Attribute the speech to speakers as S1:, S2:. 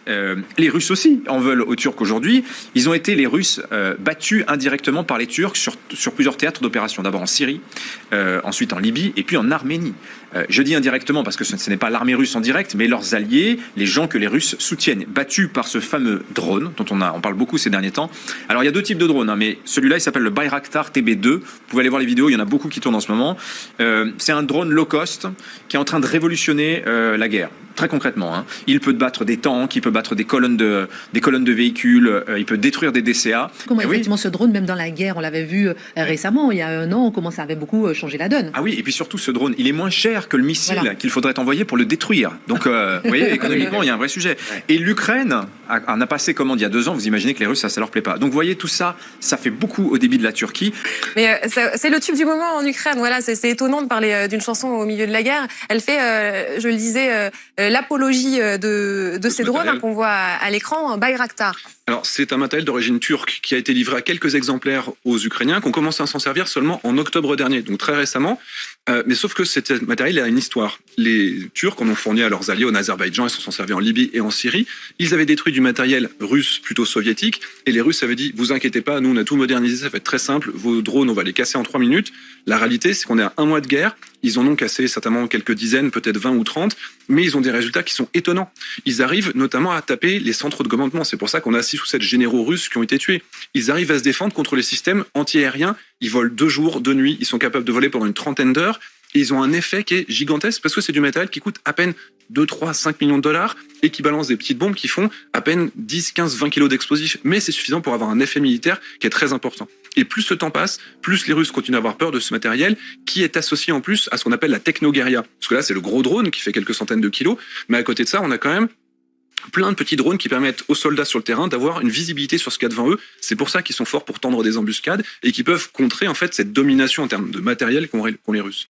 S1: Les Russes aussi en veulent aux Turcs aujourd'hui. Ils ont été, les Russes, battus indirectement par les Turcs sur plusieurs théâtres d'opération. D'abord en Syrie, ensuite en Libye et puis en Arménie. Je dis indirectement parce que ce n'est pas l'armée russe en direct, mais leurs alliés, les gens que les Russes soutiennent, battus par ce fameux drone dont on parle beaucoup ces derniers temps. Alors il y a deux types de drones, mais celui-là il s'appelle le Bayraktar TB2. Vous pouvez aller voir les vidéos, il y en a beaucoup qui tournent en ce moment. C'est un drone low cost qui est en train de révolutionner la guerre. Très concrètement, il peut battre des tanks, il peut battre des colonnes de véhicules, il peut détruire des DCA.
S2: Comment effectivement ce drone, même dans la guerre, on l'avait vu récemment, il y a 1 an, comment ça avait beaucoup changé la donne.
S1: Ah oui, et puis surtout ce drone, il est moins cher que le missile qu'il faudrait envoyer pour le détruire. Donc, vous voyez, économiquement, il y a un vrai sujet. Et l'Ukraine en a passé commande il y a 2 ans. Vous imaginez que les Russes, ça leur plaît pas. Donc, vous voyez, tout ça, ça fait beaucoup au débit de la Turquie.
S3: Mais c'est le tube du moment en Ukraine. Voilà, c'est étonnant de parler d'une chanson au milieu de la guerre. Elle fait, je le disais, l'apologie de ces drones qu'on voit à l'écran, Bayraktar.
S4: Alors, c'est un matériel d'origine turque qui a été livré à quelques exemplaires aux Ukrainiens, qui ont commencé à s'en servir seulement en octobre dernier, donc très récemment. Mais sauf que cet matériel a une histoire. Les Turcs en ont fourni à leurs alliés en Azerbaïdjan, ils s'en sont servis en Libye et en Syrie. Ils avaient détruit du matériel russe, plutôt soviétique, et les Russes avaient dit « Vous inquiétez pas, nous on a tout modernisé, ça va être très simple, vos drones on va les casser en 3 minutes ». La réalité, c'est qu'on est à 1 mois de guerre, ils en ont cassé certainement quelques dizaines, peut-être 20 ou 30, mais ils ont des résultats qui sont étonnants. Ils arrivent notamment à taper les centres de commandement, c'est pour ça qu'on a 6 ou 7 généraux russes qui ont été tués. Ils arrivent à se défendre contre les systèmes anti-aériens, ils volent 2 jours, 2 nuits, ils sont capables de voler pendant une trentaine d'heures, et ils ont un effet qui est gigantesque parce que c'est du matériel qui coûte à peine 2, 3, 5 millions de dollars et qui balance des petites bombes qui font à peine 10, 15, 20 kilos d'explosifs. Mais c'est suffisant pour avoir un effet militaire qui est très important. Et plus le temps passe, plus les Russes continuent à avoir peur de ce matériel qui est associé en plus à ce qu'on appelle la technoguerilla. Parce que là, c'est le gros drone qui fait quelques centaines de kilos. Mais à côté de ça, on a quand même plein de petits drones qui permettent aux soldats sur le terrain d'avoir une visibilité sur ce qu'il y a devant eux. C'est pour ça qu'ils sont forts pour tendre des embuscades et qui peuvent contrer en fait cette domination en termes de matériel qu'ont les Russes.